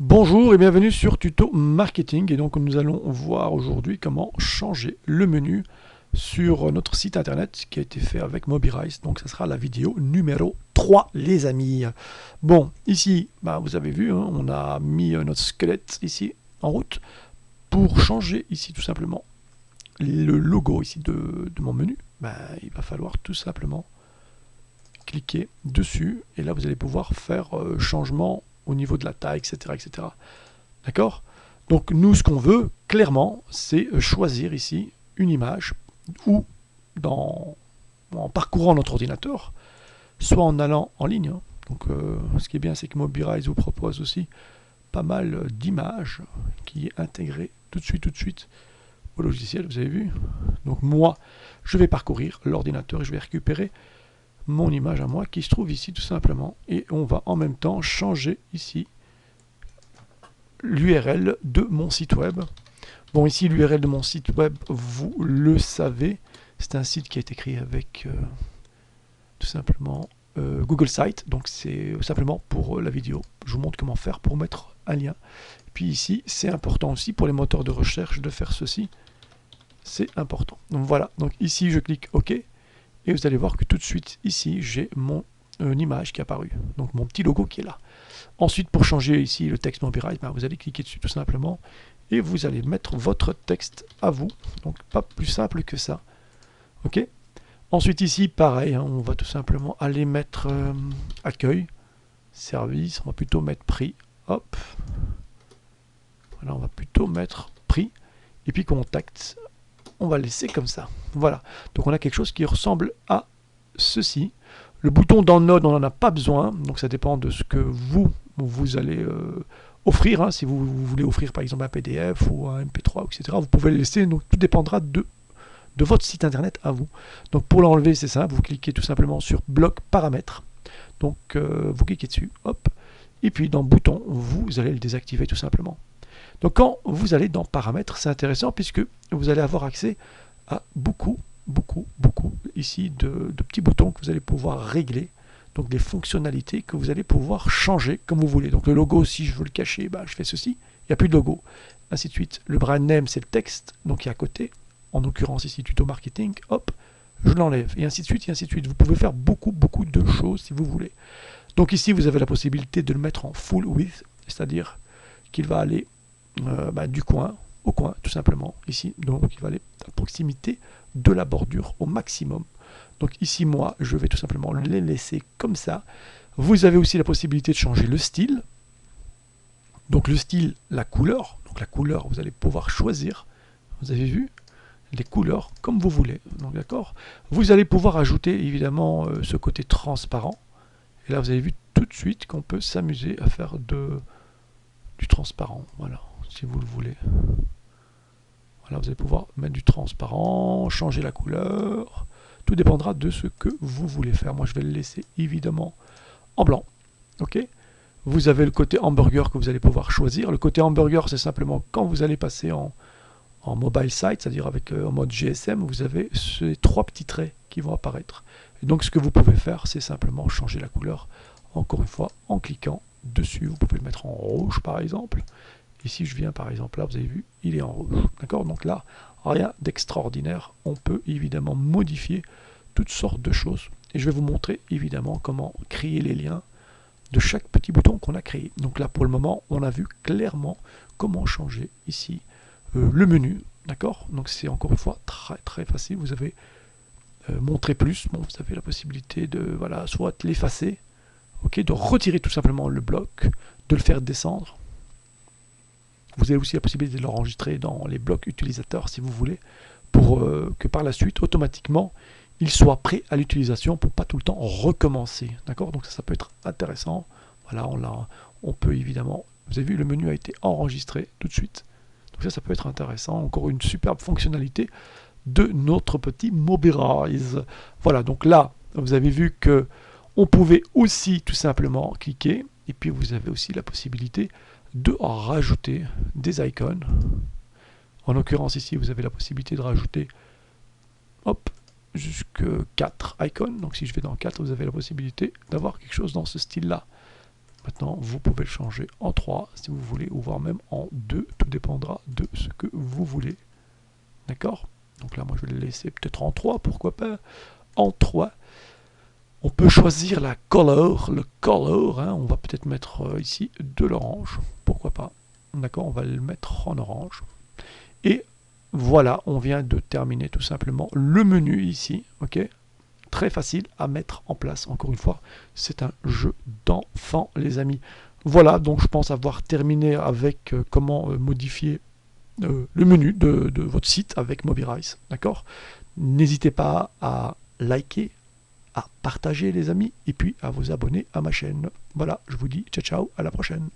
Bonjour et bienvenue sur Tuto Marketing, et donc nous allons voir aujourd'hui comment changer le menu sur notre site internet qui a été fait avec Mobilize. Donc ça sera la vidéo numéro 3 les amis. Bon, ici vous avez vu, on a mis notre squelette ici en route pour changer ici tout simplement le logo ici de mon menu. Il va falloir tout simplement cliquer dessus et là vous allez pouvoir faire changement au niveau de la taille, etc. etc. D'accord? Donc nous, ce qu'on veut, clairement, c'est choisir ici une image ou en parcourant notre ordinateur, soit en allant en ligne. Donc ce qui est bien, c'est que Mobilize vous propose aussi pas mal d'images qui est intégré tout de suite au logiciel, vous avez vu. Donc moi, je vais parcourir l'ordinateur et je vais récupérer mon image à moi qui se trouve ici tout simplement, et on va en même temps changer ici l'URL de mon site web. Bon, ici l'URL de mon site web, vous le savez, c'est un site qui a été créé avec tout simplement Google Site, donc c'est simplement pour la vidéo. Je vous montre comment faire pour mettre un lien. Puis ici, c'est important aussi pour les moteurs de recherche de faire ceci, c'est important. Donc voilà, donc ici je clique OK. Et vous allez voir que tout de suite, ici, j'ai mon image qui est apparue. Donc mon petit logo qui est là. Ensuite, pour changer ici le texte Mobilize, vous allez cliquer dessus tout simplement. Et vous allez mettre votre texte à vous. Donc pas plus simple que ça. OK. Ensuite ici, pareil, on va tout simplement aller mettre accueil, service. On va plutôt mettre prix. Hop. Voilà, on va plutôt mettre prix. Et puis contact. On va laisser comme ça. Voilà. Donc on a quelque chose qui ressemble à ceci. Le bouton download, on n'en a pas besoin. Donc ça dépend de ce que vous allez offrir. Si vous voulez offrir par exemple un PDF ou un MP3, etc. Vous pouvez le laisser. Donc tout dépendra de votre site internet à vous. Donc pour l'enlever, c'est simple. Vous cliquez tout simplement sur bloc paramètres. Donc vous cliquez dessus. Hop. Et puis dans bouton, vous allez le désactiver tout simplement. Donc quand vous allez dans paramètres, c'est intéressant puisque vous allez avoir accès à beaucoup ici de petits boutons que vous allez pouvoir régler. Donc des fonctionnalités que vous allez pouvoir changer comme vous voulez. Donc le logo, si je veux le cacher, je fais ceci, il n'y a plus de logo. Ainsi de suite. Le brand name, c'est le texte, donc qui est à côté. En l'occurrence ici, tuto marketing, hop, je l'enlève. Et ainsi de suite, et ainsi de suite. Vous pouvez faire beaucoup de choses si vous voulez. Donc ici, vous avez la possibilité de le mettre en full width, c'est-à-dire qu'il va aller du coin au coin, tout simplement, ici. Donc il va aller à proximité de la bordure au maximum. Donc ici, moi, je vais tout simplement les laisser comme ça. Vous avez aussi la possibilité de changer le style. Donc le style, la couleur. Donc la couleur, vous allez pouvoir choisir. Vous avez vu les couleurs comme vous voulez. Donc d'accord. Vous allez pouvoir ajouter évidemment ce côté transparent. Et là, vous avez vu tout de suite qu'on peut s'amuser à faire du transparent. Voilà, si vous le voulez. Voilà, vous allez pouvoir mettre du transparent, changer la couleur. Tout dépendra de ce que vous voulez faire. Moi, je vais le laisser évidemment en blanc. OK. Vous avez le côté hamburger que vous allez pouvoir choisir. Le côté hamburger, c'est simplement quand vous allez passer en mobile site, c'est-à-dire avec en mode GSM, vous avez ces trois petits traits qui vont apparaître. Et donc, ce que vous pouvez faire, c'est simplement changer la couleur, encore une fois, en cliquant dessus. Vous pouvez le mettre en rouge, par exemple. Ici, je viens, par exemple, là, vous avez vu, il est en rouge. D'accord? Donc là, rien d'extraordinaire. On peut évidemment modifier toutes sortes de choses. Et je vais vous montrer, évidemment, comment créer les liens de chaque petit bouton qu'on a créé. Donc là, pour le moment, on a vu clairement comment changer ici le menu. D'accord? Donc c'est encore une fois très facile. Vous avez montrer plus. Bon, vous avez la possibilité de, soit l'effacer, ok, de retirer tout simplement le bloc, de le faire descendre. Vous avez aussi la possibilité de l'enregistrer dans les blocs utilisateurs si vous voulez, pour que par la suite, automatiquement, il soit prêt à l'utilisation pour pas tout le temps recommencer. D'accord? Donc ça peut être intéressant. Voilà, on peut évidemment, vous avez vu, le menu a été enregistré tout de suite. Donc ça peut être intéressant. Encore une superbe fonctionnalité de notre petit Mobilize. Voilà, donc là, vous avez vu que on pouvait aussi tout simplement cliquer, et puis vous avez aussi la possibilité de rajouter des icônes. En l'occurrence ici, vous avez la possibilité de rajouter jusque 4 icônes. Donc si je vais dans 4, vous avez la possibilité d'avoir quelque chose dans ce style-là. Maintenant, vous pouvez le changer en 3 si vous voulez, ou voire même en 2. Tout dépendra de ce que vous voulez. D'accord? Donc là, moi, je vais le laisser peut-être en 3, pourquoi pas en 3. On peut choisir la color, le color, hein, on va peut-être mettre ici de l'orange, pourquoi pas. D'accord, on va le mettre en orange. Et voilà, on vient de terminer tout simplement le menu ici, ok? Très facile à mettre en place, encore une fois, c'est un jeu d'enfant, les amis. Voilà, donc je pense avoir terminé avec comment modifier le menu de votre site avec Mobirise, d'accord? N'hésitez pas à liker, à partager les amis, et puis à vous abonner à ma chaîne. Voilà, je vous dis ciao ciao, à la prochaine.